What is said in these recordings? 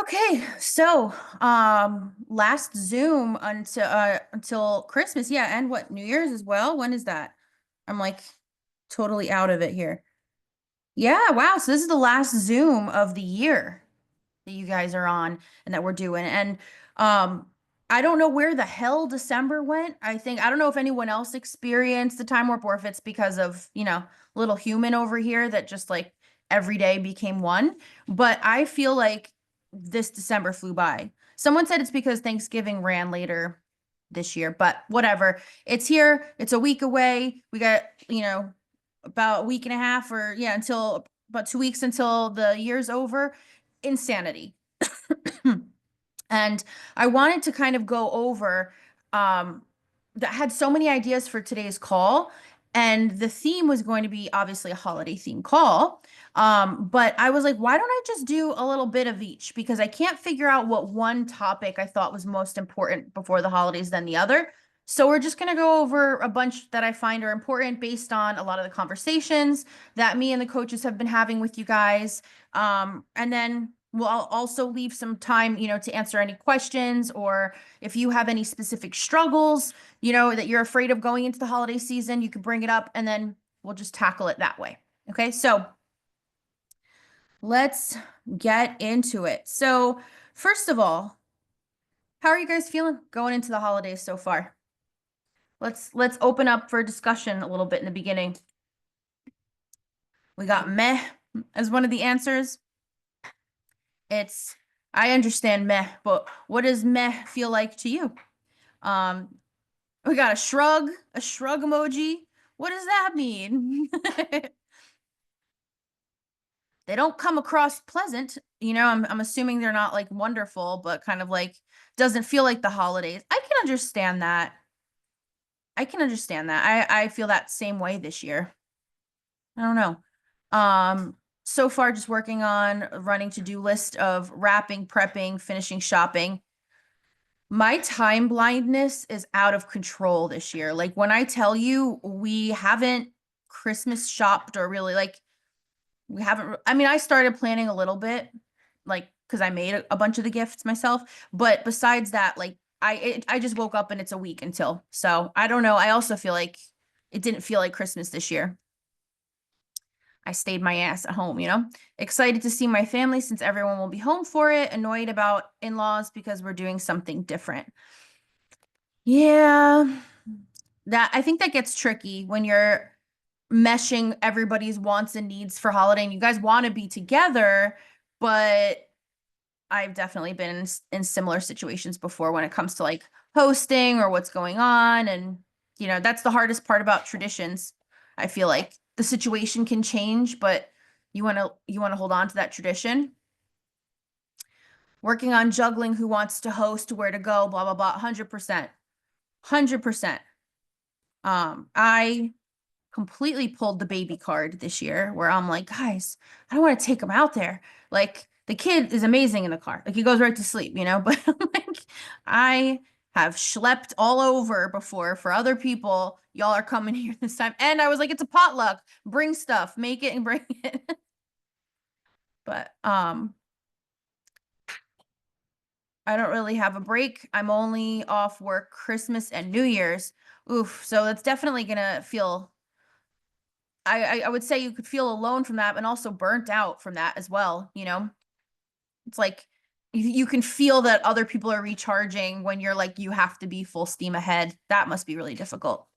Okay, so last Zoom until Christmas, yeah, and what, New Year's as well? When is that? I'm like totally out of it here. Yeah, wow. So this is the last Zoom of the year that you guys are on and that we're doing. And um I don't know where the hell December went. I don't know if anyone else experienced the time warp or if it's because of, little human over here that just like every day became one. But I feel like this December flew by. Someone said it's because Thanksgiving ran later this year, but whatever. It's here. It's a week away. We got, about a week and a half or yeah, until about 2 weeks until the year's over. Insanity. And I wanted to kind of go over that had so many ideas for today's call. And the theme was going to be obviously a holiday theme call. But I was like, why don't I just do a little bit of each? Because I can't figure out what one topic I thought was most important before the holidays than the other. So we're just going to go over a bunch that I find are important based on a lot of the conversations that me and the coaches have been having with you guys. And then we'll also leave some time, to answer any questions or if you have any specific struggles, that you're afraid of going into the holiday season, you can bring it up and then we'll just tackle it that way. Okay, so let's get into it. So, first of all, how are you guys feeling going into the holidays so far? Let's open up for discussion a little bit in the beginning. We got meh as one of the answers. I understand meh, but what does meh feel like to you? Um, we got a shrug emoji. What does that mean? They don't come across pleasant. I'm assuming they're not like wonderful, but kind of like doesn't feel like the holidays. I can understand that. I feel that same way this year. I don't know. So far just working on running to-do list of wrapping, prepping, finishing shopping. My time blindness is out of control this year. Like when I tell you we haven't Christmas shopped or really like we haven't, I mean, I started planning a little bit, like, because I made a bunch of the gifts myself. But besides that, like, I just woke up and it's a week until. So I don't know. I also feel like it didn't feel like Christmas this year. I stayed my ass at home, excited to see my family since everyone will be home for it, annoyed about in-laws because we're doing something different. Yeah, I think that gets tricky when you're meshing everybody's wants and needs for holiday and you guys want to be together, but I've definitely been in similar situations before when it comes to like hosting or what's going on. And, that's the hardest part about traditions. I feel like the situation can change, but you want to hold on to that tradition. Working on juggling who wants to host, where to go, blah, blah, blah, 100%. 100%. I completely pulled the baby card this year where I'm like, guys, I don't want to take him out there. Like the kid is amazing in the car. Like he goes right to sleep, but like I have schlepped all over before for other people. Y'all are coming here this time. And I was like, it's a potluck. Bring stuff, make it and bring it. But I don't really have a break. I'm only off work Christmas and New Year's. Oof. So it's definitely gonna feel I would say you could feel alone from that and also burnt out from that as well, It's like you can feel that other people are recharging when you're like you have to be full steam ahead. That must be really difficult.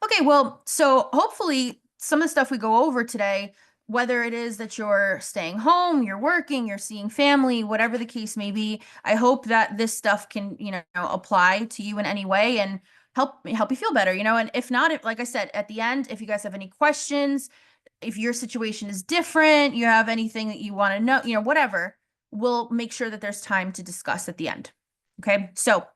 Okay, well, so hopefully some of the stuff we go over today, whether it is that you're staying home, you're working, you're seeing family, whatever the case may be, I hope that this stuff can, apply to you in any way and help you feel better, and if not, like I said, at the end, if you guys have any questions, if your situation is different, you have anything that you want to know, whatever, we'll make sure that there's time to discuss at the end. Okay, so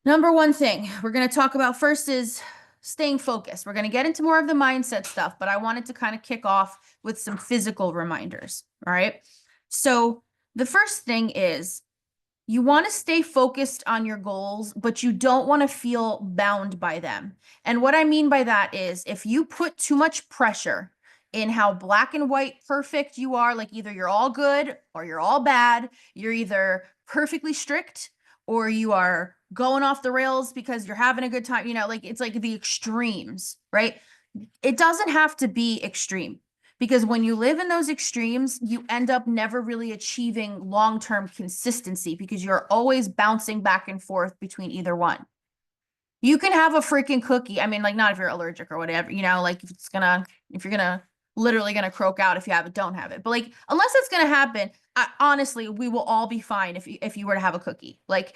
number one thing we're going to talk about first is staying focused. We're going to get into more of the mindset stuff, but I wanted to kind of kick off with some physical reminders. All right. So the first thing is you want to stay focused on your goals, but you don't want to feel bound by them. And what I mean by that is if you put too much pressure in how black and white perfect you are. Like either you're all good or you're all bad. You're either perfectly strict or you are going off the rails because you're having a good time. You know, like it's like the extremes, right? It doesn't have to be extreme because when you live in those extremes, you end up never really achieving long-term consistency because you're always bouncing back and forth between either one. You can have a freaking cookie. I mean, like not if you're allergic or whatever, you know, like if you're gonna literally gonna croak out if you have it, don't have it. But like, unless it's gonna happen, honestly, we will all be fine if you were to have a cookie. Like,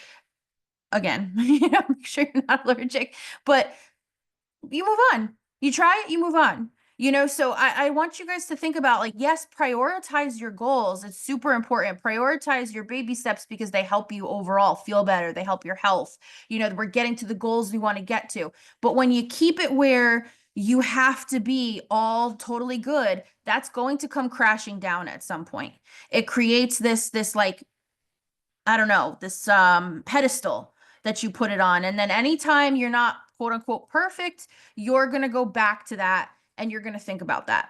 again, you know, make sure you're not allergic, but you move on. You try it, you move on. You know, so I want you guys to think about like, yes, prioritize your goals. It's super important. Prioritize your baby steps because they help you overall feel better. They help your health. You know, we're getting to the goals we want to get to. But when you keep it where you have to be all totally good, that's going to come crashing down at some point. It creates this like, I don't know, this pedestal that you put it on. And then anytime you're not quote unquote perfect, you're going to go back to that and you're going to think about that.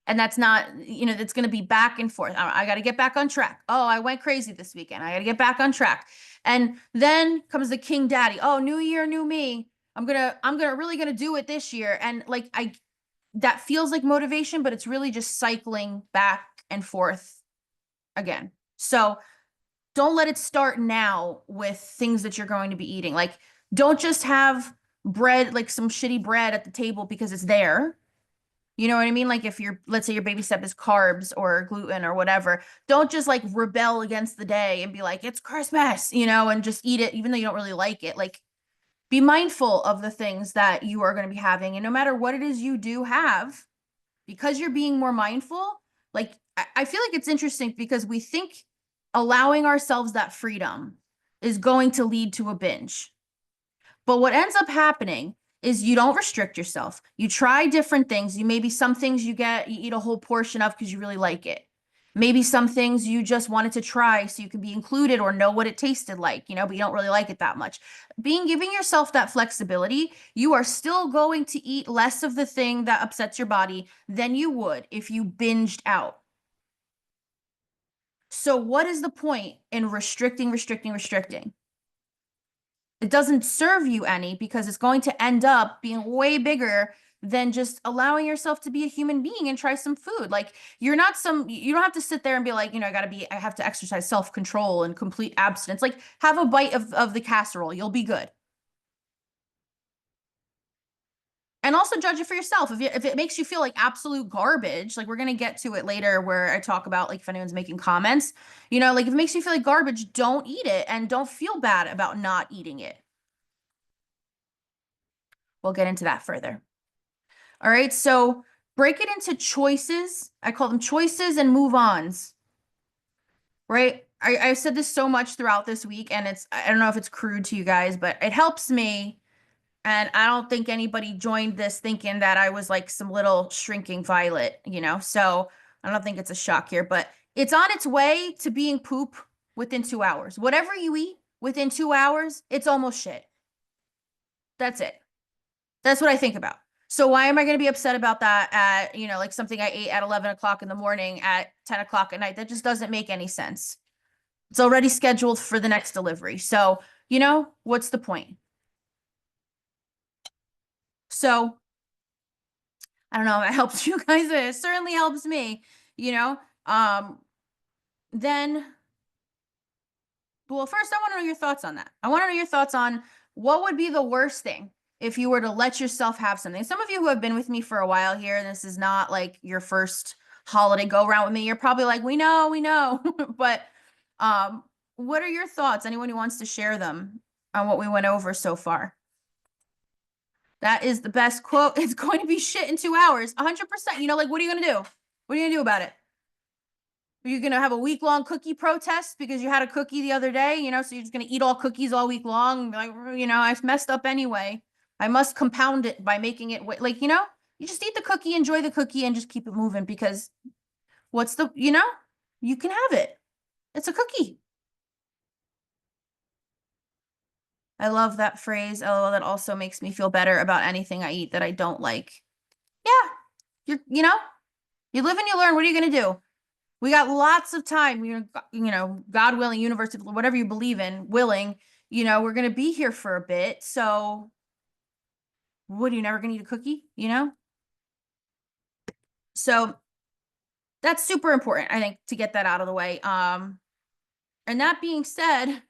And that's not, you know, that's going to be back and forth. I got to get back on track. Oh, I went crazy this weekend. I got to get back on track. And then comes the king daddy. Oh, new year, new me. I'm really going to do it this year. And like, that feels like motivation, but it's really just cycling back and forth again. So don't let it start now with things that you're going to be eating. Like, don't just have bread, like some shitty bread at the table because it's there. You know what I mean? Like if let's say your baby step is carbs or gluten or whatever, don't just like rebel against the day and be like, it's Christmas, you know, and just eat it even though you don't really like it. Like, be mindful of the things that you are going to be having. And no matter what it is you do have, because you're being more mindful, like I feel like it's interesting because we think allowing ourselves that freedom is going to lead to a binge. But what ends up happening is you don't restrict yourself. You try different things. Maybe some things you eat a whole portion of because you really like it. Maybe some things you just wanted to try so you can be included or know what it tasted like, you know, but you don't really like it that much. Giving yourself that flexibility, you are still going to eat less of the thing that upsets your body than you would if you binged out. So what is the point in restricting? It doesn't serve you any because it's going to end up being way bigger than just allowing yourself to be a human being and try some food. Like you don't have to sit there and be like, you know, I have to exercise self-control and complete abstinence. Like have a bite of the casserole. You'll be good. And also judge it for yourself. If it makes you feel like absolute garbage, like we're going to get to it later where I talk about like if anyone's making comments, you know, like if it makes you feel like garbage, don't eat it and don't feel bad about not eating it. We'll get into that further. All right, so break it into choices. I call them choices and move-ons, right? I've said this so much throughout this week, and I don't know if it's crude to you guys, but it helps me. And I don't think anybody joined this thinking that I was like some little shrinking violet, you know? So I don't think it's a shock here, but it's on its way to being poop within 2 hours. Whatever you eat within 2 hours, it's almost shit. That's it. That's what I think about. So why am I going to be upset about that at, you know, like something I ate at 11 o'clock in the morning at 10 o'clock at night? That just doesn't make any sense. It's already scheduled for the next delivery. So, you know, what's the point? So I don't know if it helps you guys. It certainly helps me, you know. Then, well, first I want to know your thoughts on that. I want to know your thoughts on what would be the worst thing if you were to let yourself have something. Some of you who have been with me for a while here, and this is not like your first holiday go around with me, you're probably like, we know. But what are your thoughts? Anyone who wants to share them on what we went over so far? That is the best quote. It's going to be shit in 2 hours. 100%. You know, like, what are you going to do? What are you going to do about it? Are you going to have a week-long cookie protest because you had a cookie the other day? You know, so you're just going to eat all cookies all week long? Like, you know, I've messed up anyway. I must compound it by making it like, you know, you just eat the cookie, enjoy the cookie, and just keep it moving because you know, you can have it. It's a cookie. I love that phrase. Oh, that also makes me feel better about anything I eat that I don't like. Yeah, You live and you learn. What are you going to do? We got lots of time, God willing, universe, whatever you believe in, willing, we're going to be here for a bit. So what, are you never going to eat a cookie? So that's super important, I think, to get that out of the way. And that being said,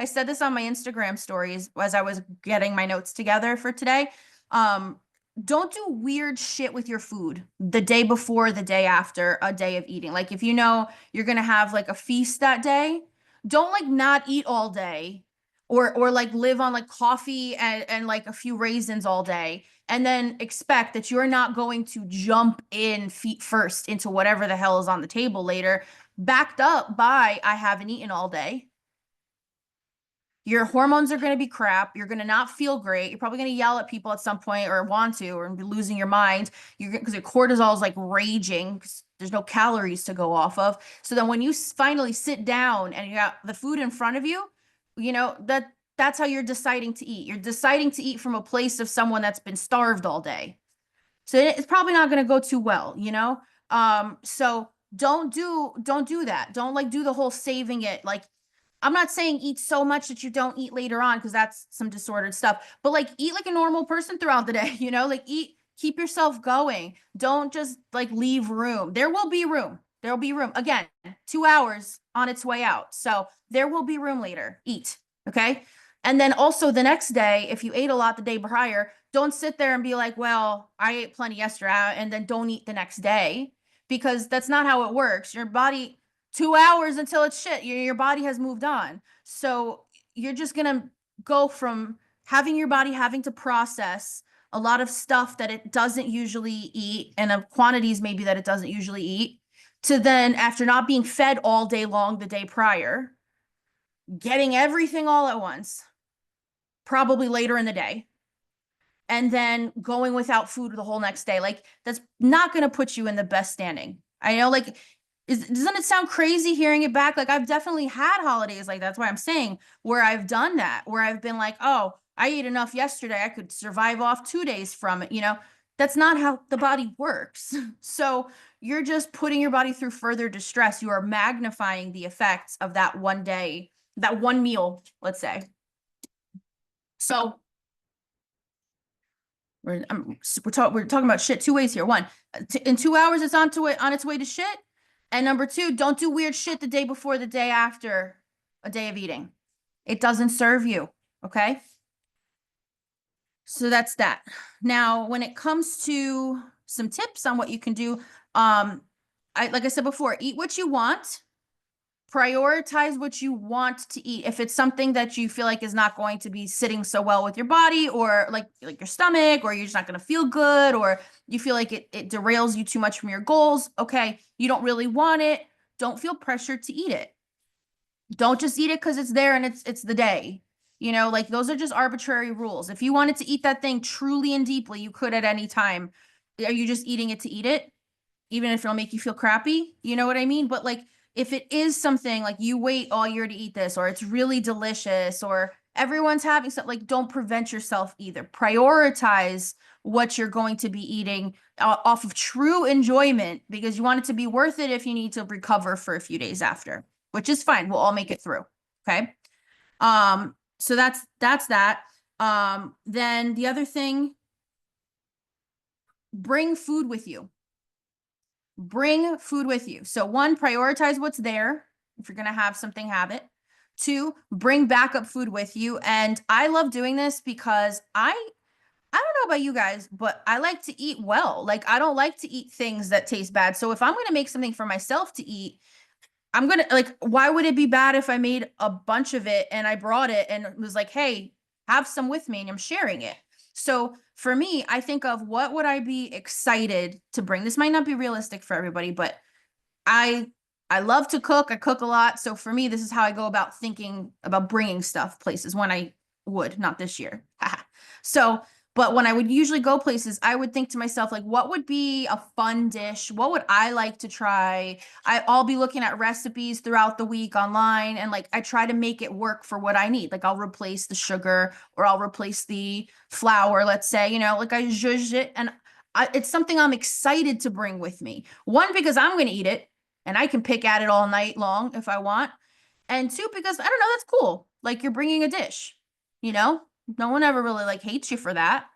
I said this on my Instagram stories as I was getting my notes together for today. Um, don't do weird shit with your food the day before, the day after a day of eating. Like if you know you're gonna have like a feast that day, don't like not eat all day or like live on like coffee and like a few raisins all day and then expect that you're not going to jump in feet first into whatever the hell is on the table later, backed up by I haven't eaten all day. Your hormones are going to be crap. You're going to not feel great. You're probably going to yell at people at some point or want to, or be losing your mind. You're because your cortisol is like raging because there's no calories to go off of. So then when you finally sit down and you got the food in front of you, that's how you're deciding to eat. You're deciding to eat from a place of someone that's been starved all day. So it's probably not going to go too well. So don't do that. Don't like do the whole saving it. Like I'm not saying eat so much that you don't eat later on because that's some disordered stuff, but like eat like a normal person throughout the day, like eat, keep yourself going. Don't just like leave room. There will be room. There will be room. Again, 2 hours on its way out. So there will be room later. Eat. Okay. And then also the next day, if you ate a lot the day prior, don't sit there and be like, well, I ate plenty yesterday and then don't eat the next day because that's not how it works. Your body, 2 hours until it's shit. Your body has moved on. So you're just gonna go from having your body having to process a lot of stuff that it doesn't usually eat and of quantities maybe that it doesn't usually eat to then after not being fed all day long the day prior, getting everything all at once, probably later in the day, and then going without food the whole next day. Like that's not going to put you in the best standing. I know, like, doesn't it sound crazy hearing it back? Like I've definitely had holidays like that's why I'm saying where I've done that, where I've been like, oh, I ate enough yesterday, I could survive off 2 days from it. That's not how the body works. So you're just putting your body through further distress. You are magnifying the effects of that one day, that one meal, let's say. So we're talking about shit two ways here. One, in 2 hours, it's on its way to shit. And number two, don't do weird shit the day before, the day after a day of eating. It doesn't serve you. Okay. So that's that. Now, when it comes to some tips on what you can do, like I said before, eat what you want. Prioritize what you want to eat. If it's something that you feel like is not going to be sitting so well with your body or like your stomach, or you're just not going to feel good, or you feel like it derails you too much from your goals. Okay. You don't really want it. Don't feel pressured to eat it. Don't just eat it because it's there and it's the day. Like those are just arbitrary rules. If you wanted to eat that thing truly and deeply, you could at any time. Are you just eating it to eat it? Even if it'll make you feel crappy, you know what I mean? But like if it is something like you wait all year to eat this, or it's really delicious, or everyone's having something, like don't prevent yourself either. Prioritize what you're going to be eating off of true enjoyment because you want it to be worth it if you need to recover for a few days after, which is fine. We'll all make it through. Okay. So that's that. Then the other thing, bring food with you. Bring food with you. So one, prioritize what's there. If you're going to have something, have it. Two, bring backup food with you. And I love doing this because I don't know about you guys, but I like to eat well. Like I don't like to eat things that taste bad. So if I'm going to make something for myself to eat, I'm going to like, why would it be bad if I made a bunch of it and I brought it and was like, hey, have some with me and I'm sharing it. So for me, I think of what would I be excited to bring? This might not be realistic for everybody, but I I love to cook. I cook a lot. So for me, this is how I go about thinking about bringing stuff places when I would, not this year. So, but when I would usually go places, I would think to myself, like, what would be a fun dish? What would I like to try? I'll be looking at recipes throughout the week online and like I try to make it work for what I need. Like I'll replace the sugar or I'll replace the flour, let's say, like I zhuzh it and it's something I'm excited to bring with me. One, because I'm going to eat it and I can pick at it all night long if I want. And two, because I don't know, that's cool. Like you're bringing a dish, you know? No one ever really like hates you for that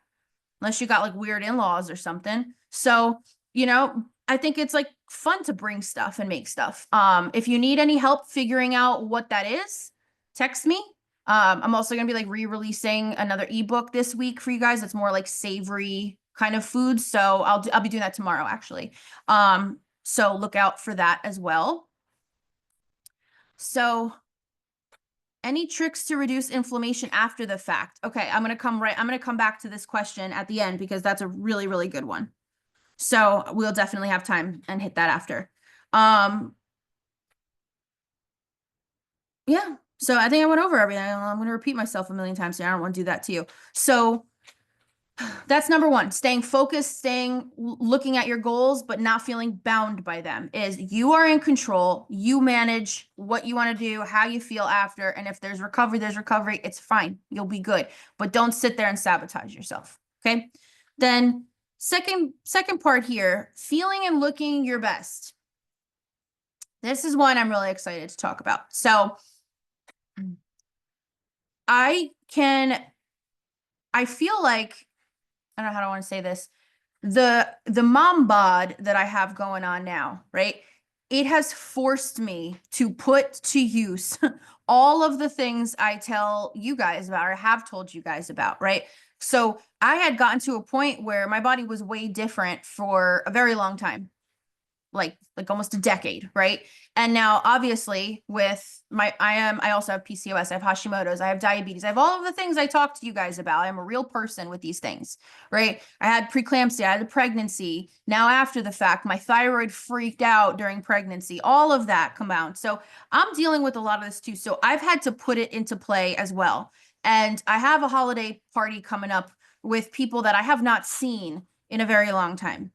unless you got like weird in-laws or something. So, I think it's like fun to bring stuff and make stuff. If you need any help figuring out what that is, text me. I'm also gonna be like re-releasing another ebook this week for you guys. It's more like savory kind of food. So I'll be doing that tomorrow actually. So look out for that as well. So any tricks to reduce inflammation after the fact? Okay, I'm going to come back to this question at the end because that's a really, really good one. So we'll definitely have time and hit that after. Yeah. So I think I went over everything. I'm going to repeat myself a million times, so I don't want to do that to you. So that's number one, staying focused, looking at your goals, but not feeling bound by them. Is you are in control. You manage what you want to do, how you feel after. And if there's recovery, it's fine. You'll be good, but don't sit there and sabotage yourself. Okay. Then second part here, feeling and looking your best. This is one I'm really excited to talk about. So I feel like, I don't know how I want to say this. The mom bod that I have going on now, right? It has forced me to put to use all of the things I tell you guys about or have told you guys about, right? So I had gotten to a point where my body was way different for a very long time. Like almost a decade, right? And now obviously with I also have PCOS, I have Hashimoto's, I have diabetes, I have all of the things I talked to you guys about. I'm a real person with these things, right? I had preeclampsia, I had a pregnancy. Now after the fact, my thyroid freaked out during pregnancy, all of that combined. So I'm dealing with a lot of this too. So I've had to put it into play as well. And I have a holiday party coming up with people that I have not seen in a very long time.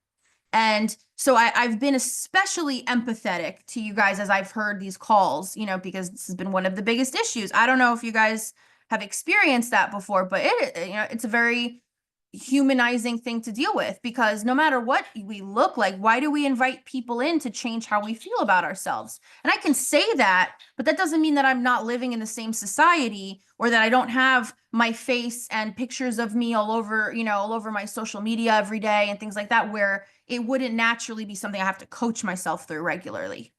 And so I've been especially empathetic to you guys as I've heard these calls, because this has been one of the biggest issues. I don't know if you guys have experienced that before, but it's a very humanizing thing to deal with because no matter what we look like, why do we invite people in to change how we feel about ourselves? And I can say that, but that doesn't mean that I'm not living in the same society or that I don't have my face and pictures of me all over, all over my social media every day and things like that, where it wouldn't naturally be something I have to coach myself through regularly,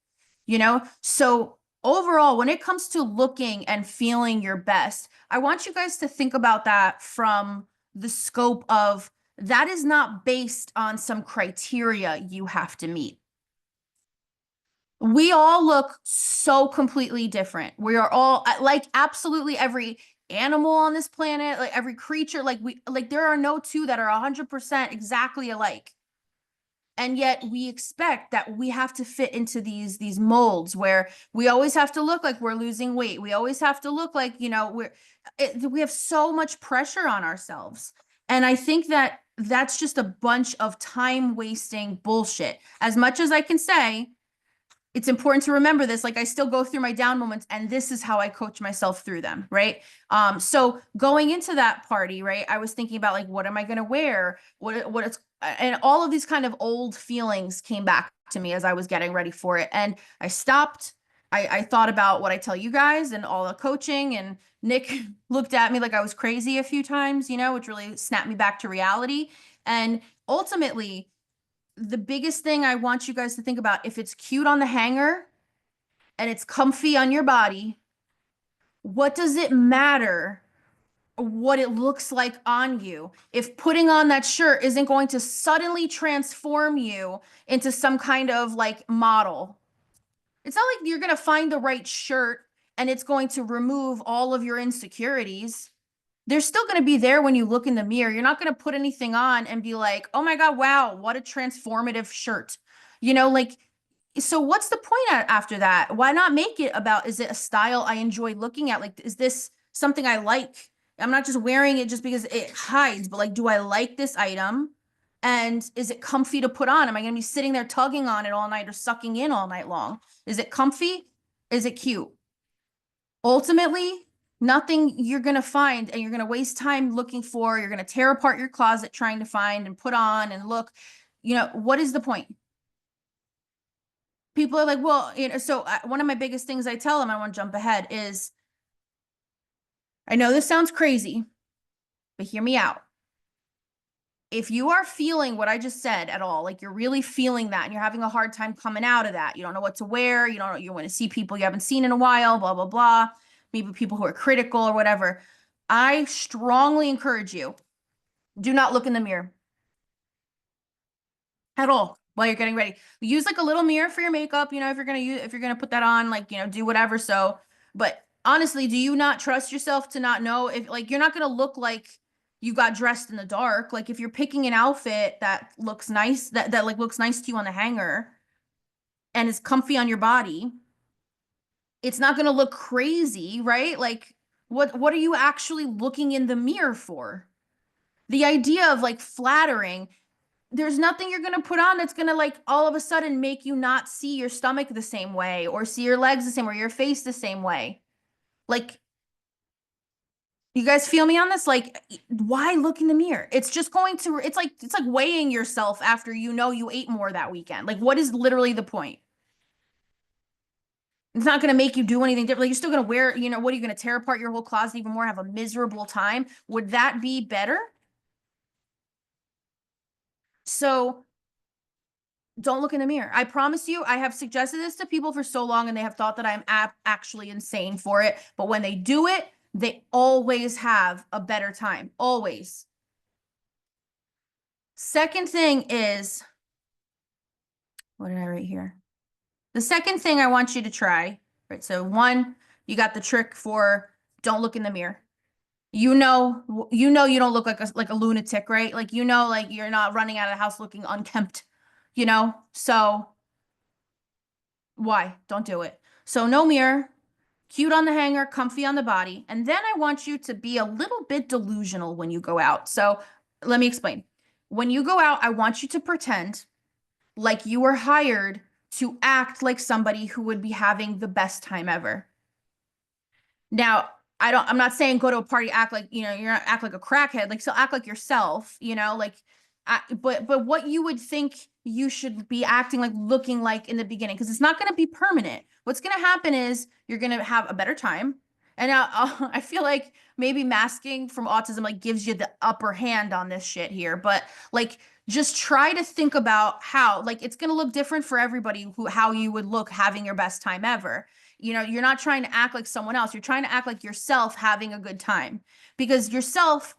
So overall, when it comes to looking and feeling your best, I want you guys to think about that from the scope of that is not based on some criteria you have to meet. We all look so completely different. We are all like absolutely every animal on this planet, like every creature, like there are no two that are 100% exactly alike. And yet we expect that we have to fit into these molds where we always have to look like we're losing weight. We always have to look like, we have so much pressure on ourselves. And I think that that's just a bunch of time wasting bullshit. As much as I can say, it's important to remember this. Like I still go through my down moments and this is how I coach myself through them. Right. So going into that party, right, I was thinking about like, what am I going to wear? And all of these kind of old feelings came back to me as I was getting ready for it. And I stopped. I thought about what I tell you guys and all the coaching, and Nick looked at me like I was crazy a few times, which really snapped me back to reality. And ultimately, the biggest thing I want you guys to think about, if it's cute on the hanger and it's comfy on your body, what does it matter what it looks like on you if putting on that shirt isn't going to suddenly transform you into some kind of like model? It's not like you're going to find the right shirt and it's going to remove all of your insecurities. They're still going to be there when you look in the mirror. You're not going to put anything on and be like, oh my God, wow, what a transformative shirt. So what's the point after that? Why not make it about, is it a style I enjoy looking at? Like, is this something I like? I'm not just wearing it just because it hides, but like, do I like this item? And is it comfy to put on? Am I going to be sitting there tugging on it all night or sucking in all night long? Is it comfy? Is it cute? Ultimately, Nothing you're going to find, and you're going to waste time looking for, you're going to tear apart your closet trying to find and put on and look. What is the point? People are like, well, so one of my biggest things I tell them, I want to jump ahead, is I know this sounds crazy, but hear me out. If you are feeling what I just said at all, like you're really feeling that and you're having a hard time coming out of that, you don't know what to wear, you want to see people you haven't seen in a while, blah, blah, blah, maybe people who are critical or whatever, I strongly encourage you, do not look in the mirror at all while you're getting ready. Use like a little mirror for your makeup, if you're gonna put that on, like, do whatever. So, but honestly, do you not trust yourself to not know if, like, you're not gonna look like you got dressed in the dark? Like, if you're picking an outfit that looks nice, that like looks nice to you on the hanger and is comfy on your body, it's not gonna look crazy, right? Like, what are you actually looking in the mirror for? The idea of like flattering, there's nothing you're going to put on that's going to like all of a sudden make you not see your stomach the same way or see your legs the same way or your face the same way. Like, you guys feel me on this? Like, why look in the mirror? It's just going to, it's like weighing yourself after you ate more that weekend. Like, what is literally the point? It's not going to make you do anything different. Like, you're still going to wear, what are you going to tear apart your whole closet even more, have a miserable time? Would that be better? So don't look in the mirror. I promise you, I have suggested this to people for so long and they have thought that I'm actually insane for it. But when they do it, they always have a better time. Always. Second thing is, what did I write here? The second thing I want you to try, right? So one, you got the trick for don't look in the mirror. You know you don't look like a lunatic, right? Like, like you're not running out of the house looking unkempt, So why? Don't do it. So no mirror, cute on the hanger, comfy on the body. And then I want you to be a little bit delusional when you go out. So let me explain. When you go out, I want you to pretend like you were hired to act like somebody who would be having the best time ever. Now, I'm not saying go to a party, act like, you're not act like a crackhead, like, still act like yourself, like, but what you would think you should be acting like, looking like in the beginning, because it's not going to be permanent. What's going to happen is you're going to have a better time. And I feel like maybe masking from autism like gives you the upper hand on this shit here, but like, just try to think about how, like, it's going to look different for everybody, how you would look having your best time ever. You're not trying to act like someone else. You're trying to act like yourself having a good time, because yourself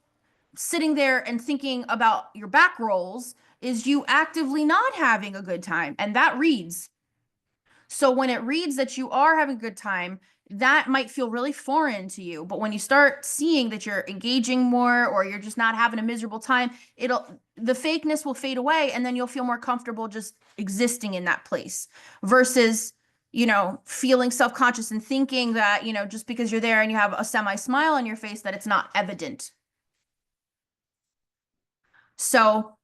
sitting there and thinking about your back rolls is you actively not having a good time. And that reads. So when it reads that you are having a good time, that might feel really foreign to you. But when you start seeing that you're engaging more or you're just not having a miserable time, the fakeness will fade away, and then you'll feel more comfortable just existing in that place versus, feeling self-conscious and thinking that, just because you're there and you have a semi-smile on your face, that it's not evident. So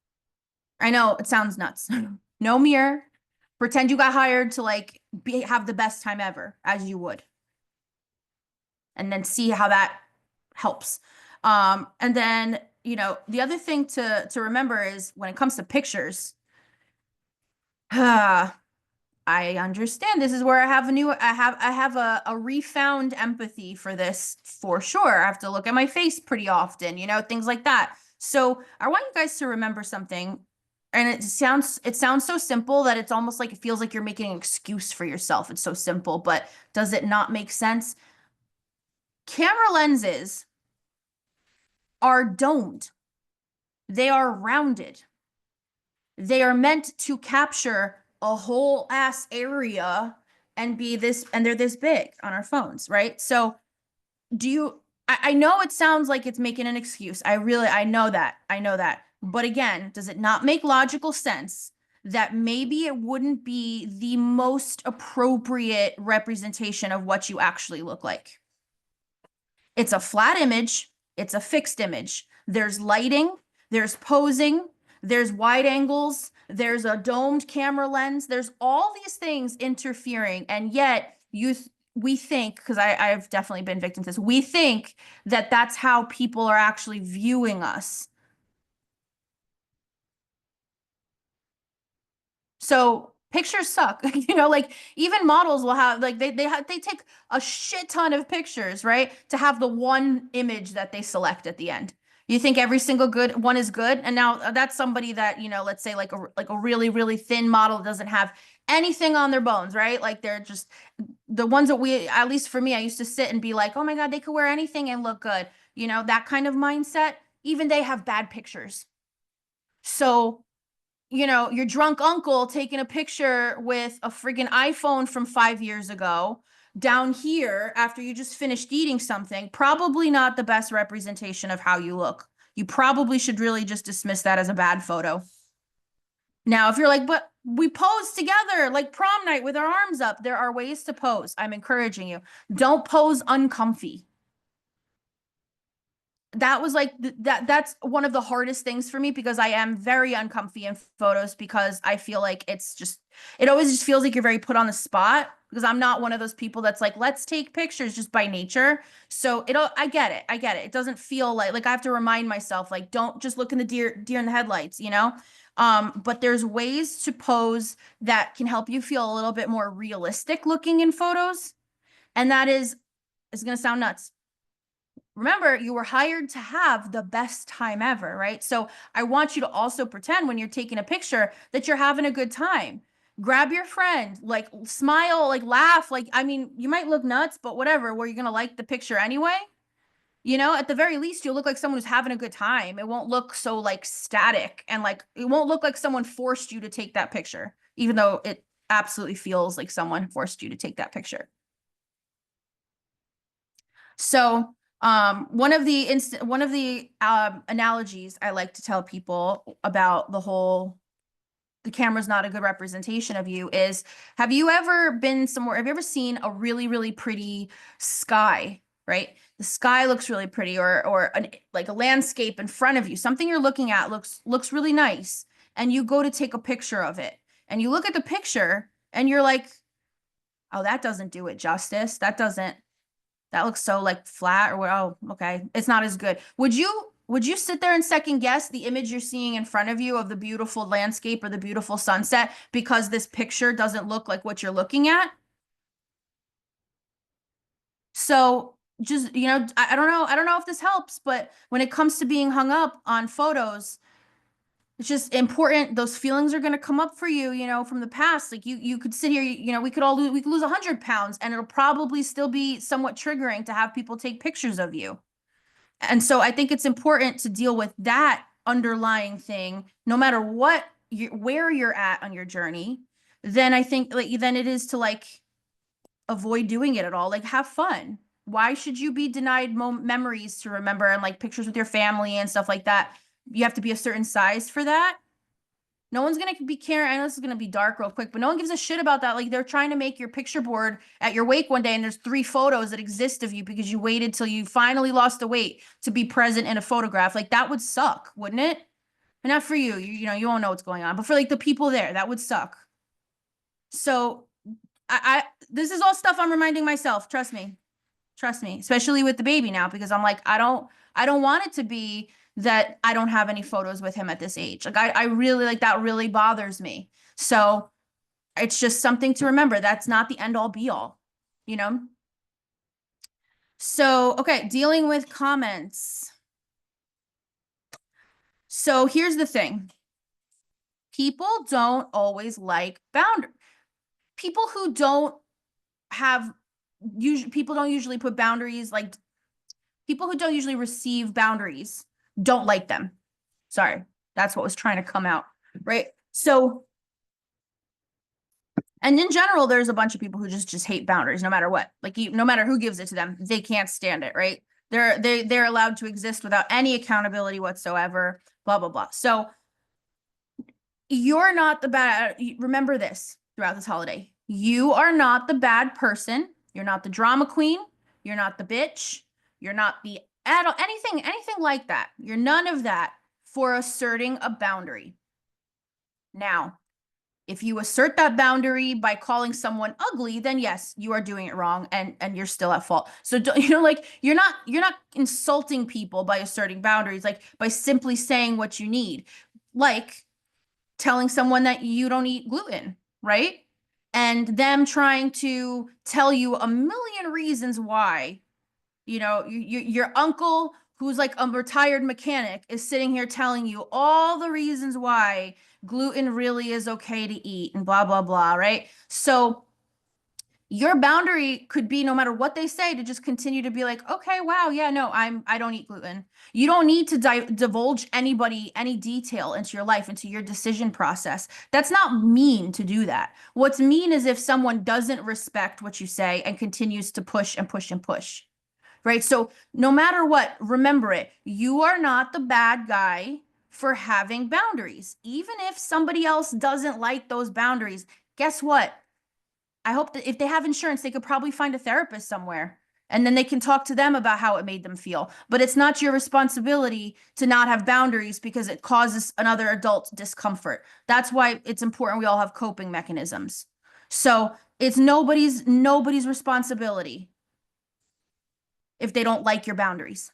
I know it sounds nuts. No mirror. Pretend you got hired to like have the best time ever, as you would. And then see how that helps. And then, the other thing to remember is when it comes to pictures, I understand this is where I have a refound empathy for this for sure. I have to look at my face pretty often, things like that. So I want you guys to remember something. And it sounds so simple that it's almost like it feels like you're making an excuse for yourself. It's so simple, but does it not make sense? Camera lenses are domed. They are rounded. They are meant to capture a whole ass area and they're this big on our phones, right? So I know it sounds like it's making an excuse. I know that. But again, does it not make logical sense that maybe it wouldn't be the most appropriate representation of what you actually look like? It's a flat image. It's a fixed image. There's lighting, there's posing, there's wide angles, there's a domed camera lens. There's all these things interfering. And yet we think, because I've definitely been victim to this, we think that that's how people are actually viewing us. So pictures suck. Like even models will have like they take a shit ton of pictures, right? To have the one image that they select at the end. You think every single good one is good? And now that's somebody that, let's say like a really, really thin model doesn't have anything on their bones, right? Like they're just the ones that at least for me, I used to sit and be like, oh my God, they could wear anything and look good. That kind of mindset. Even they have bad pictures. So your drunk uncle taking a picture with a friggin' iPhone from 5 years ago down here after you just finished eating something, probably not the best representation of how you look. You probably should really just dismiss that as a bad photo. Now, if you're like, but we pose together like prom night with our arms up, there are ways to pose. I'm encouraging you. Don't pose uncomfy. That was like that's one of the hardest things for me because I am very uncomfy in photos because I feel like it always just feels like you're very put on the spot because I'm not one of those people that's like, let's take pictures just by nature. So I get it. I get it. It doesn't feel like I have to remind myself, like, don't just look in the deer in the headlights. But there's ways to pose that can help you feel a little bit more realistic looking in photos. And that is, it's going to sound nuts. Remember, you were hired to have the best time ever, right? So I want you to also pretend when you're taking a picture that you're having a good time. Grab your friend, like smile, like laugh. Like, I mean, you might look nuts, but whatever, where you're going to like the picture anyway. At the very least, you'll look like someone who's having a good time. It won't look so like static and like it won't look like someone forced you to take that picture, even though it absolutely feels like someone forced you to take that picture. So, one of the analogies I like to tell people about the camera's not a good representation of you is, have you ever been somewhere? Have you ever seen a really, really pretty sky, right? The sky looks really pretty, or like a landscape in front of you, something you're looking at looks really nice, and you go to take a picture of it, and you look at the picture, and you're like, oh, that doesn't do it justice. That looks so like flat or what? Oh, okay. It's not as good. Would you sit there and second guess the image you're seeing in front of you of the beautiful landscape or the beautiful sunset because this picture doesn't look like what you're looking at? So just, I don't know. I don't know if this helps, but when it comes to being hung up on photos, it's just important. Those feelings are going to come up for you, from the past. Like you could sit here, we could lose 100 pounds and it'll probably still be somewhat triggering to have people take pictures of you. And so I think it's important to deal with that underlying thing, no matter where you're at on your journey. Then I think then it is to like avoid doing it at all. Like have fun. Why should you be denied memories to remember and like pictures with your family and stuff like that? You have to be a certain size for that. No one's gonna be caring. I know this is gonna be dark real quick, but no one gives a shit about that. Like they're trying to make your picture board at your wake one day, and there's 3 photos that exist of you because you waited till you finally lost the weight to be present in a photograph. Like that would suck, wouldn't it? And not for you. You won't know what's going on, but for like the people there, that would suck. So I this is all stuff I'm reminding myself. Trust me. Trust me, especially with the baby now, because I'm like, I don't want it to be that I don't have any photos with him at this age. Like I really like that really bothers me. So it's just something to remember. That's not the end all be all, you know? So, okay, dealing with comments. So here's the thing. People don't always like boundaries. People who don't have usually people don't usually put boundaries, like people who don't usually receive boundaries don't like them. Sorry, that's what was trying to come out, right? So, and in general, there's a bunch of people who just hate boundaries no matter what. Like no matter who gives it to them, they can't stand it, right? They're allowed to exist without any accountability whatsoever, blah blah blah. So you're not the bad. Remember this throughout this holiday. You are not the bad person. You're not the drama queen. You're not the bitch. You're not the adult, anything like that. You're none of that for asserting a boundary. Now, If you assert that boundary by calling someone ugly, then yes, you are doing it wrong and you're still at fault. So like you're not insulting people by asserting boundaries, like by simply saying what you need. Like telling someone that you don't eat gluten, right? And them trying to tell you a million reasons why. Your uncle, who's like a retired mechanic, is sitting here telling you all the reasons why gluten really is okay to eat and blah, blah, blah, right? So your boundary could be, no matter what they say, to just continue to be like, okay, wow, yeah, no, I don't eat gluten. You don't need to divulge anybody any detail into your life, into your decision process. That's not mean to do that. What's mean is if someone doesn't respect what you say and continues to push and push and push. Right? So no matter what, remember it. You are not the bad guy for having boundaries. Even if somebody else doesn't like those boundaries, guess what? I hope that if they have insurance, they could probably find a therapist somewhere and then they can talk to them about how it made them feel. But it's not your responsibility to not have boundaries because it causes another adult discomfort. That's why it's important we all have coping mechanisms. So it's nobody's responsibility if they don't like your boundaries.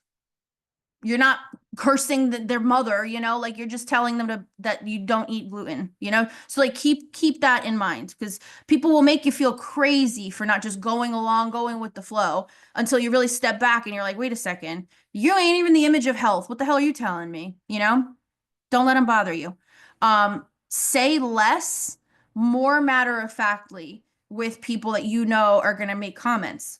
You're not cursing their mother, like you're just telling them that you don't eat gluten, so like keep that in mind, because people will make you feel crazy for not just going with the flow, until you really step back and you're like, wait a second, you ain't even the image of health. What the hell are you telling me? Don't let them bother you. Say less, more matter of factly, with people that are going to make comments.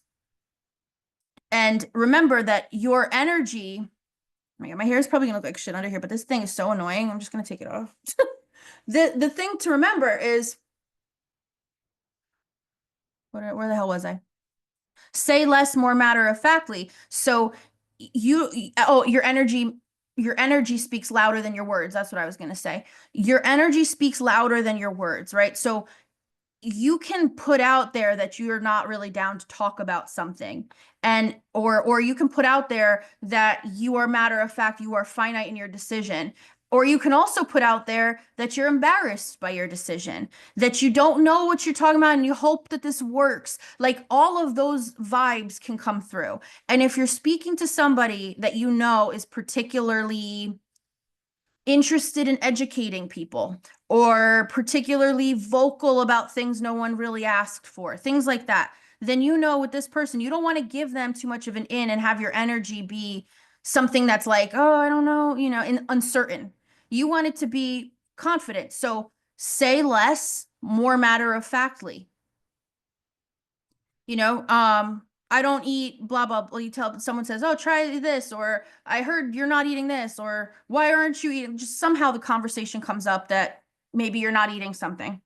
And remember that your energy, my hair is probably gonna look like shit under here, but this thing is so annoying. I'm just gonna take it off. The thing to remember is, where the hell was I? Say less, more matter of factly. So your energy speaks louder than your words. That's what I was gonna say. Your energy speaks louder than your words, right? So you can put out there that you're not really down to talk about something, and or you can put out there that you are matter of fact, you are finite in your decision. Or you can also put out there that you're embarrassed by your decision, that you don't know what you're talking about and you hope that this works. Like all of those vibes can come through. And if you're speaking to somebody that is particularly interested in educating people, or particularly vocal about things no one really asked for, things like that, then with this person, you don't want to give them too much of an in and have your energy be something that's like, oh, I don't know, uncertain. You want it to be confident. So say less, more matter of factly. I don't eat blah, blah, blah. You tell someone says, oh, try this, or I heard you're not eating this, or why aren't you eating? Just somehow the conversation comes up that maybe you're not eating something.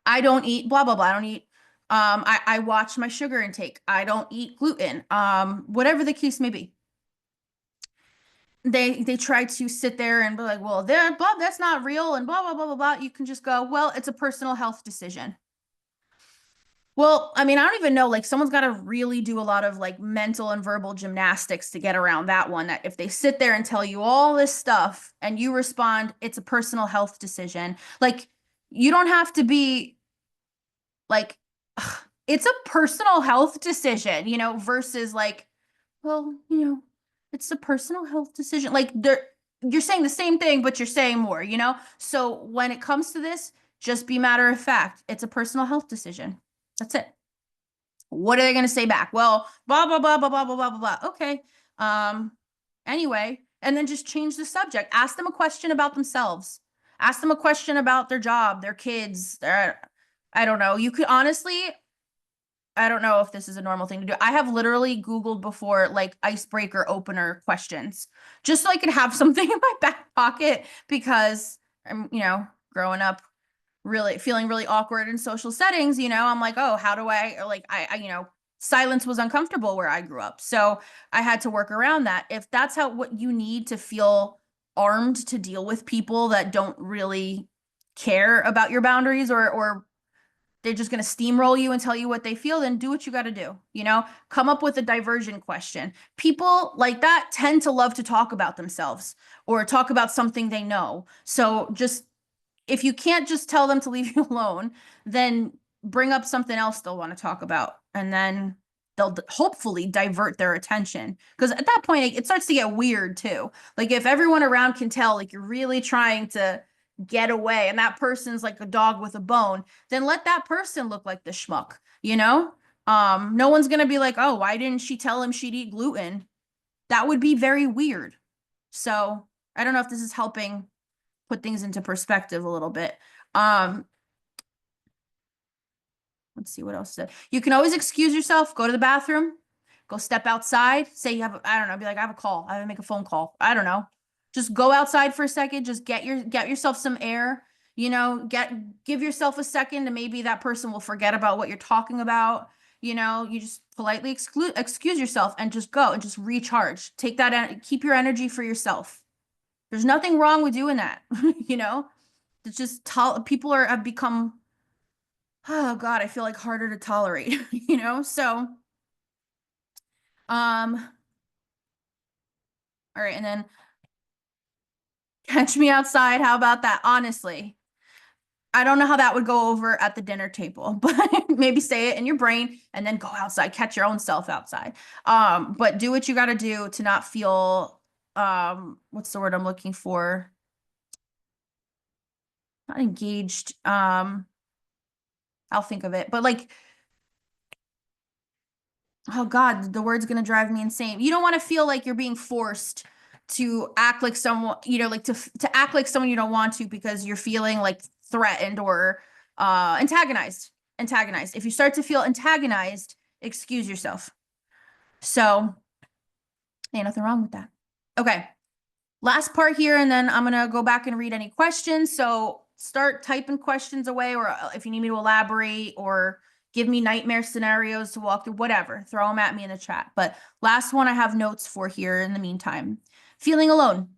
I don't eat blah, blah, blah. I don't eat, I watch my sugar intake. I don't eat gluten. Whatever the case may be. They try to sit there and be like, well, that's not real and blah, blah, blah, blah, blah. You can just go, well, it's a personal health decision. Well, I mean, I don't even know, like someone's got to really do a lot of like mental and verbal gymnastics to get around that one. That if they sit there and tell you all this stuff and you respond, it's a personal health decision. Like you don't have to be like, it's a personal health decision, versus like, well, it's a personal health decision. Like you're saying the same thing, but you're saying more, So when it comes to this, just be matter of fact. It's a personal health decision. That's it. What are they going to say back? Well, blah, blah, blah, blah, blah, blah, blah, blah. Okay. Anyway, and then just change the subject. Ask them a question about themselves. Ask them a question about their job, their kids, I don't know. You could honestly, I don't know if this is a normal thing to do. I have literally Googled before, like icebreaker opener questions, just so I could have something in my back pocket, because I'm, growing up really feeling really awkward in social settings, I'm like, oh, how do I silence was uncomfortable where I grew up. So I had to work around that. If that's what you need to feel armed to deal with people that don't really care about your boundaries, or they're just going to steamroll you and tell you what they feel, then do what you got to do. Come up with a diversion question. People like that tend to love to talk about themselves or talk about something they know. So just if you can't just tell them to leave you alone, then bring up something else they'll want to talk about. And then they'll hopefully divert their attention. Because at that point, it starts to get weird too. Like if everyone around can tell, like you're really trying to get away and that person's like a dog with a bone, then let that person look like the schmuck, you know? No one's gonna be like, oh, why didn't she tell him she'd eat gluten? That would be very weird. So I don't know if this is helping put things into perspective a little bit. Let's see what else. You can always excuse yourself, go to the bathroom, go step outside, say you have, I don't know, be like, I have a call. I have to make a phone call. I don't know. Just go outside for a second. Just get yourself some air, give yourself a second and maybe that person will forget about what you're talking about. You just politely excuse yourself and just go and just recharge. Take that, keep your energy for yourself. There's nothing wrong with doing that, It's just people have become, oh God, I feel like harder to tolerate, So, all right, and then catch me outside. How about that? Honestly, I don't know how that would go over at the dinner table, but maybe say it in your brain and then go outside, catch your own self outside. But do what you got to do to not feel, what's the word I'm looking for? Not engaged. I'll think of it, but like, oh God, the word's gonna drive me insane. You don't want to feel like you're being forced to act like someone, like to act like someone you don't want to because you're feeling like threatened or antagonized. Antagonized. If you start to feel antagonized, excuse yourself. So, ain't nothing wrong with that. Okay. Last part here, and then I'm gonna go back and read any questions. So start typing questions away, or if you need me to elaborate or give me nightmare scenarios to walk through, whatever, throw them at me in the chat. But last one I have notes for here in the meantime. Feeling alone.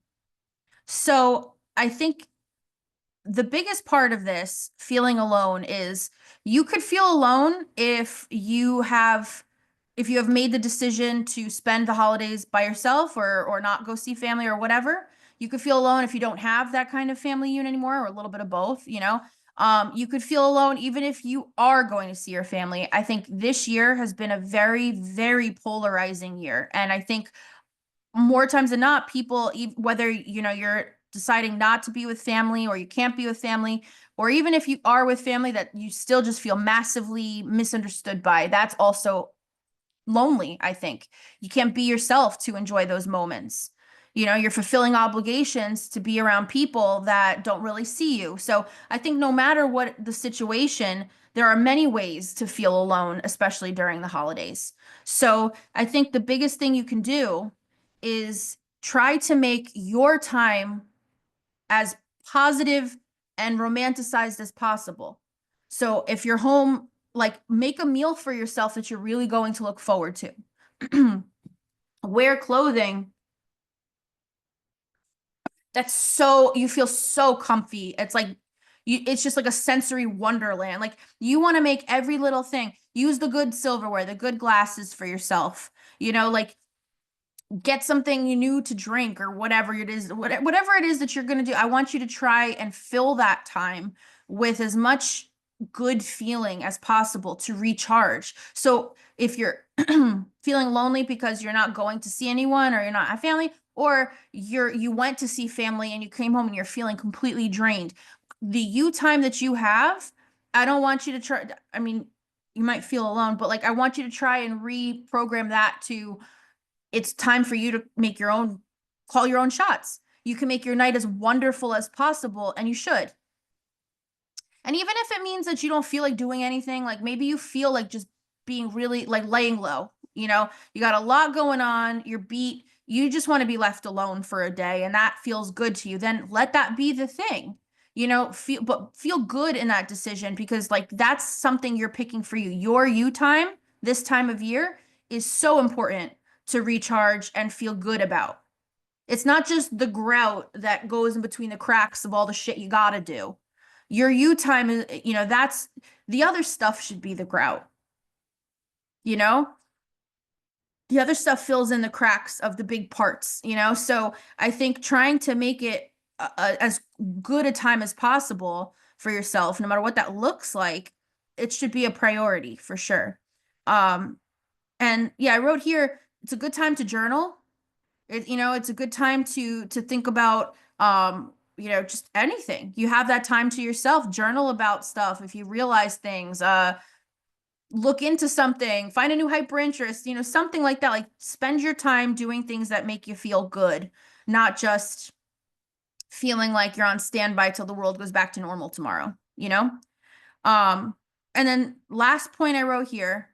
So I think the biggest part of this feeling alone is you could feel alone if you have made the decision to spend the holidays by yourself or not go see family or whatever. You could feel alone if you don't have that kind of family unit anymore, or a little bit of both, you could feel alone even if you are going to see your family. I think this year has been a very, very polarizing year. And I think more times than not, people, whether, you're deciding not to be with family or you can't be with family, or even if you are with family that you still just feel massively misunderstood by, that's also lonely, I think. You can't be yourself to enjoy those moments. You're fulfilling obligations to be around people that don't really see you. So I think no matter what the situation, there are many ways to feel alone, especially during the holidays. So I think the biggest thing you can do is try to make your time as positive and romanticized as possible. So if you're home, like make a meal for yourself that you're really going to look forward to. Wear clothing that's so you feel so comfy. It's like it's just like a sensory wonderland. Like you want to make every little thing. Use the good silverware, the good glasses for yourself. Like get something new to drink or whatever it is, whatever it is that you're going to do. I want you to try and fill that time with as much good feeling as possible to recharge. So if you're feeling lonely because you're not going to see anyone or you're not a family, or you went to see family and you came home and you're feeling completely drained, the you time that you have, I don't want you to try. I mean, you might feel alone, but like I want you to try and reprogram that to it's time for you to call your own shots. You can make your night as wonderful as possible, and you should. And even if it means that you don't feel like doing anything, like maybe you feel like just being really like laying low, you got a lot going on, you're beat, you just want to be left alone for a day and that feels good to you, then let that be the thing. Feel good in that decision because like that's something you're picking for you. Your you time this time of year is so important to recharge and feel good about. It's not just the grout that goes in between the cracks of all the shit you gotta do. Your you time is, that's the other stuff should be the grout. You know, the other stuff fills in the cracks of the big parts, So I think trying to make it as good a time as possible for yourself, no matter what that looks like, it should be a priority for sure. Um, and yeah, I wrote here, it's a good time to journal. It's a good time to think about just anything. You have that time to yourself, journal about stuff if you realize things, look into something, find a new hyper interest, something like that. Like spend your time doing things that make you feel good, not just feeling like you're on standby till the world goes back to normal tomorrow, you know? Um, and then last point I wrote here,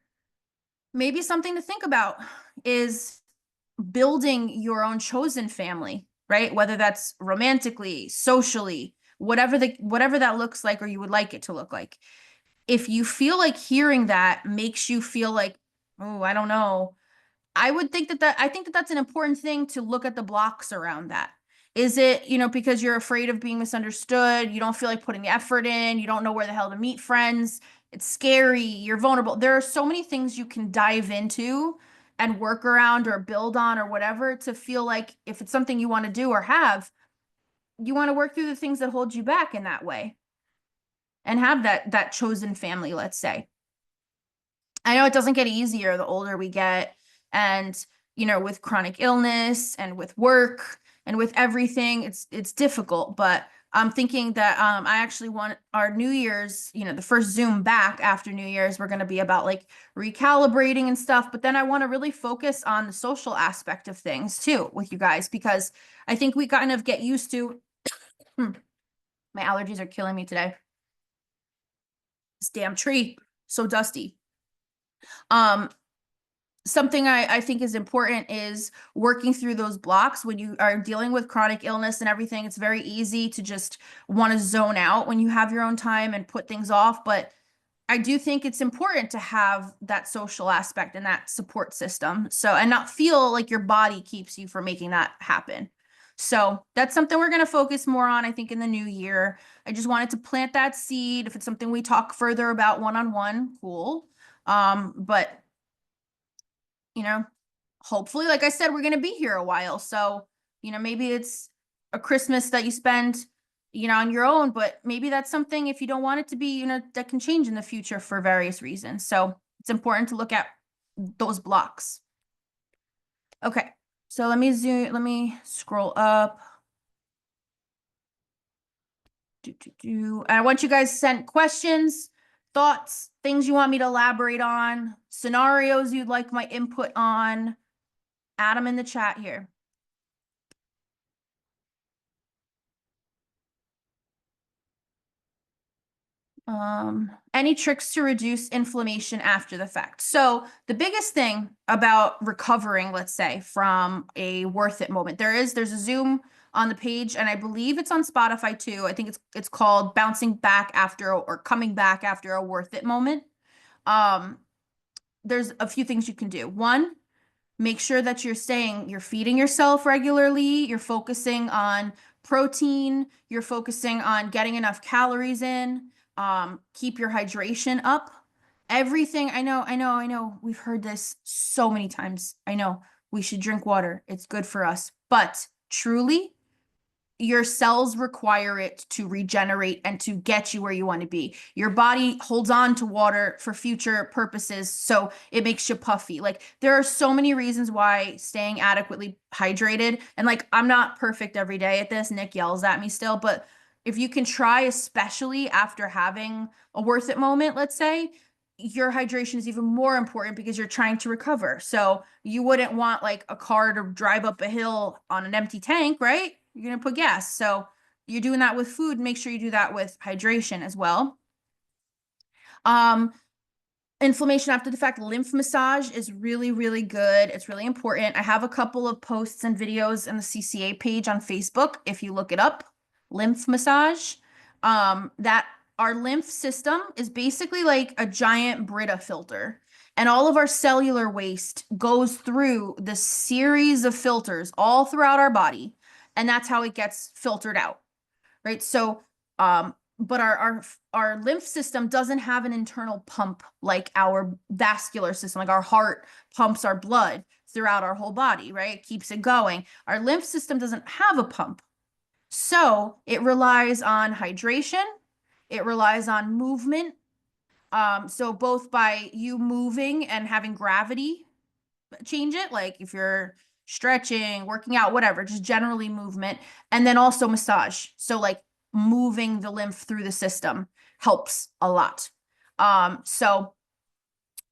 maybe something to think about is building your own chosen family, right? Whether that's romantically, socially, whatever that looks like or you would like it to look like. If you feel like hearing that makes you feel like, oh, I don't know, I think that that's an important thing to look at the blocks around that. Is it, because you're afraid of being misunderstood, you don't feel like putting the effort in, you don't know where the hell to meet friends, it's scary, you're vulnerable. There are so many things you can dive into and work around or build on or whatever to feel like if it's something you want to do or have, you want to work through the things that hold you back in that way and have that chosen family, let's say. I know it doesn't get easier the older we get. And, with chronic illness and with work and with everything, it's difficult. But I'm thinking that I actually want our New Year's, the first Zoom back after New Year's, we're going to be about like recalibrating and stuff. But then I want to really focus on the social aspect of things too with you guys, because I think we kind of get used to, my allergies are killing me today. This damn tree, so dusty. Something I think is important is working through those blocks when you are dealing with chronic illness and everything. It's very easy to just want to zone out when you have your own time and put things off. But I do think it's important to have that social aspect and that support system. So, and not feel like your body keeps you from making that happen. So that's something we're going to focus more on, I think, in the new year. I just wanted to plant that seed. If it's something we talk further about one-on-one, cool. But hopefully, like I said, we're going to be here a while. So, maybe it's a Christmas that you spend, on your own, but maybe that's something if you don't want it to be, that can change in the future for various reasons. So it's important to look at those blocks. Okay. So let me scroll up. I want you guys to send questions, thoughts, things you want me to elaborate on, scenarios you'd like my input on. Add them in the chat here. Any tricks to reduce inflammation after the fact? So the biggest thing about recovering, let's say, from a worth it moment, there's a Zoom on the page, and I believe it's on Spotify too. I think it's called bouncing back after or coming back after a worth it moment. There's a few things you can do. One, make sure that you're feeding yourself regularly, you're focusing on protein, you're focusing on getting enough calories in, keep your hydration up. Everything, I know, we've heard this so many times. I know we should drink water, it's good for us, but truly, your cells require it to regenerate and to get you where you want to be. Your body holds on to water for future purposes, so it makes you puffy. Like there are so many reasons why staying adequately hydrated, and like I'm not perfect every day at this. Nick yells at me still, but if you can try, especially after having a worth it moment, let's say, your hydration is even more important because you're trying to recover. So you wouldn't want like a car to drive up a hill on an empty tank, right? You're going to put gas. So you're doing that with food. Make sure you do that with hydration as well. Inflammation after the fact, lymph massage is really, really good. It's really important. I have a couple of posts and videos in the CCA page on Facebook. If you look it up, lymph massage, that our lymph system is basically like a giant Brita filter. And all of our cellular waste goes through the series of filters all throughout our body. And that's how it gets filtered out, right? So, but our lymph system doesn't have an internal pump like our vascular system, like our heart pumps our blood throughout our whole body, right? It keeps it going. Our lymph system doesn't have a pump. So it relies on hydration, it relies on movement. So both by you moving and having gravity change it, like if you're stretching, working out, whatever, just generally movement, and then also massage. So like moving the lymph through the system helps a lot. So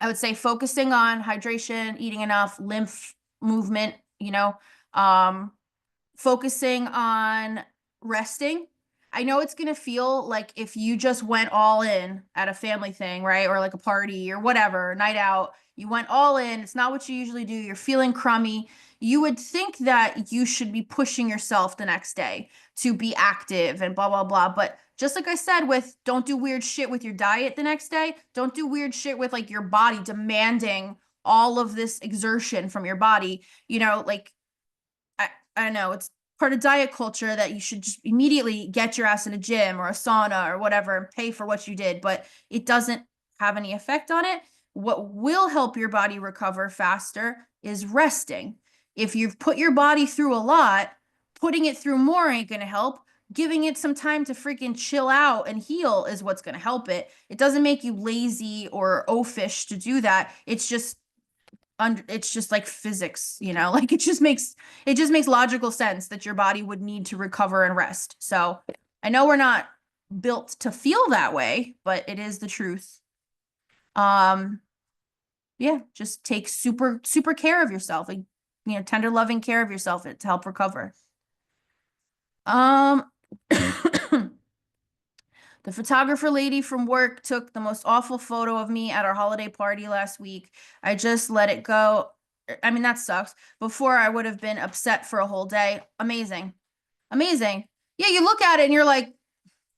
I would say focusing on hydration, eating enough, lymph movement, um, focusing on resting. I know it's going to feel like if you just went all in at a family thing, right? Or like a party or whatever, night out, you went all in. It's not what you usually do. You're feeling crummy. You would think that you should be pushing yourself the next day to be active and blah, blah, blah. But just like I said, with don't do weird shit with your diet the next day. Don't do weird shit with like your body demanding all of this exertion from your body. Like I know it's part of diet culture that you should just immediately get your ass in a gym or a sauna or whatever and pay for what you did, but it doesn't have any effect on it. What will help your body recover faster is resting. If you've put your body through a lot, putting it through more ain't going to help. Giving it some time to freaking chill out and heal is what's going to help it. It doesn't make you lazy or oafish to do that. It's just like physics, like it just makes logical sense that your body would need to recover and rest. So I know we're not built to feel that way, but it is the truth. um yeah, just take super super care of yourself, like tender loving care of yourself to help recover. um The photographer lady from work took the most awful photo of me at our holiday party last week. I just let it go. I mean, that sucks. Before, I would have been upset for a whole day. Amazing. Amazing. Yeah, you look at it and you're like,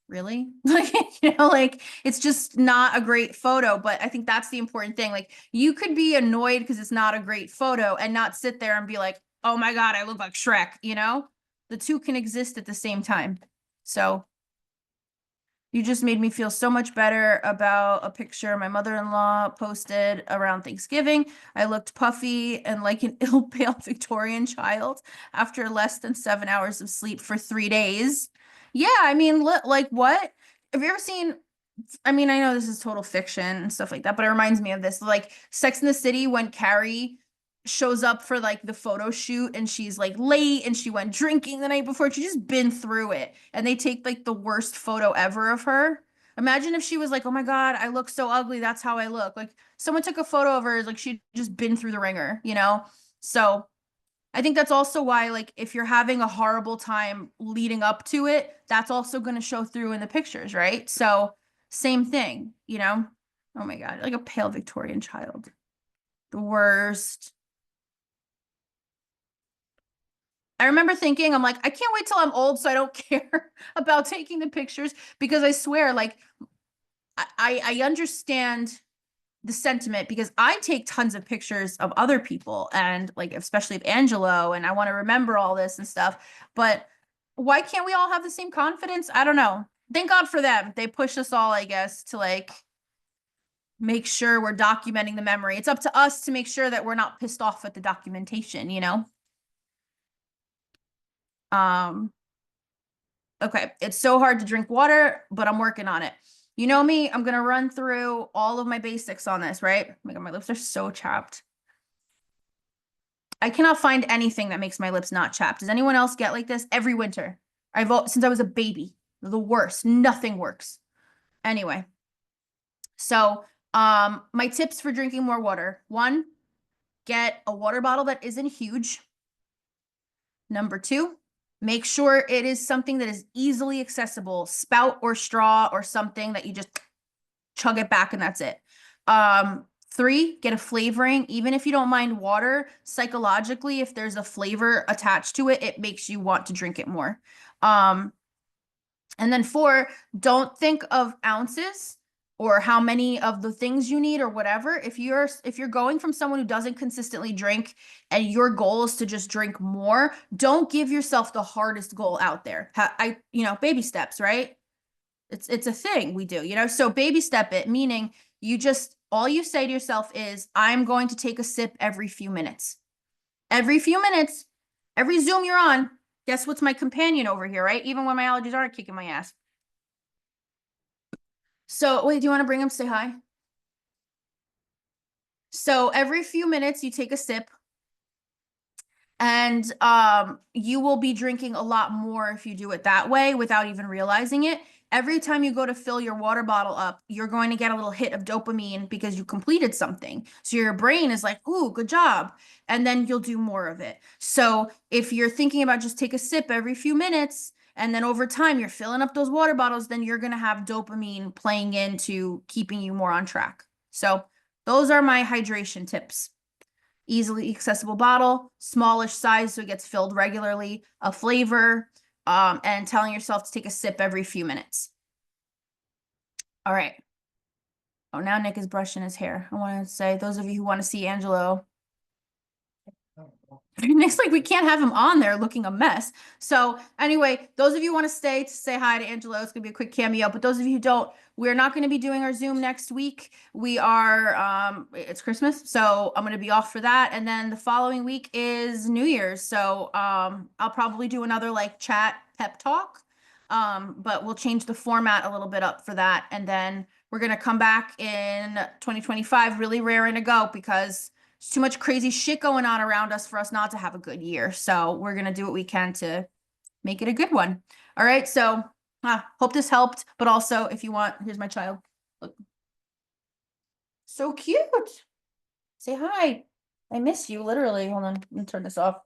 really? Like, like it's just not a great photo. But I think that's the important thing. Like, you could be annoyed because it's not a great photo and not sit there and be like, oh my God, I look like Shrek. The two can exist at the same time. So you just made me feel so much better about a picture my mother-in-law posted around Thanksgiving. I looked puffy and like an ill-pale Victorian child after less than 7 hours of sleep for 3 days. Yeah, I mean, like what? Have you ever seen? I mean, I know this is total fiction and stuff like that, but it reminds me of this. Like Sex in the City when Carrie shows up for like the photo shoot and she's like late and she went drinking the night before. She's just been through it. And they take like the worst photo ever of her. Imagine if she was like, oh my God, I look so ugly. That's how I look. Like someone took a photo of her, like she'd just been through the ringer. So I think that's also why, like, if you're having a horrible time leading up to it, that's also going to show through in the pictures, right? So, same thing. Oh my God, like a pale Victorian child. The worst. I remember thinking, I'm like, I can't wait till I'm old so I don't care about taking the pictures because I swear, like, I understand the sentiment because I take tons of pictures of other people and like especially of Angelo and I want to remember all this and stuff. But why can't we all have the same confidence? I don't know. Thank God for them. They push us all, I guess, to like make sure we're documenting the memory. It's up to us to make sure that we're not pissed off at the documentation. Um, okay. It's so hard to drink water, but I'm working on it. You know me, I'm gonna run through all of my basics on this, right? Oh my God, my lips are so chapped. I cannot find anything that makes my lips not chapped. Does anyone else get like this? Every winter. Since I was a baby. The worst. Nothing works. Anyway. So, my tips for drinking more water. 1, get a water bottle that isn't huge. Number 2, make sure it is something that is easily accessible, spout or straw or something that you just chug it back and that's it. 3, get a flavoring. Even if you don't mind water, psychologically, if there's a flavor attached to it, it makes you want to drink it more. And then 4, don't think of ounces or how many of the things you need or whatever. If you're going from someone who doesn't consistently drink and your goal is to just drink more, don't give yourself the hardest goal out there. Baby steps, right? It's a thing we do. So baby step it, meaning all you say to yourself is, I'm going to take a sip every few minutes. Every few minutes, every Zoom you're on, Guess what's my companion over here, right? Even when my allergies aren't kicking my ass. So wait, do you want to bring him say hi? So every few minutes you take a sip, and you will be drinking a lot more if you do it that way without even realizing it. Every time you go to fill your water bottle up, you're going to get a little hit of dopamine because you completed something. So your brain is like, "Ooh, good job." And then you'll do more of it. So if you're thinking about just take a sip every few minutes, and then over time you're filling up those water bottles, then you're going to have dopamine playing into keeping you more on track. So those are my hydration tips. Easily accessible bottle, smallish size so it gets filled regularly, a flavor, and telling yourself to take a sip every few minutes. All right. Oh, now Nick is brushing his hair. I want to say, those of you who want to see Angelo, Nick's like, we can't have him on there looking a mess. So anyway, those of you who want to stay to say hi to Angelo, it's gonna be a quick cameo. But those of you who don't, we're not going to be doing our Zoom next week. We are, it's Christmas, so I'm going to be off for that. And then the following week is New Year's. So I'll probably do another like chat pep talk. But we'll change the format a little bit up for that. And then we're going to come back in 2025, really raring to go because there's too much crazy shit going on around us for us not to have a good year. So we're going to do what we can to make it a good one. All right. So hope this helped. But also, if you want, here's my child. Look. So cute. Say hi. I miss you, literally. Hold on. Let me turn this off.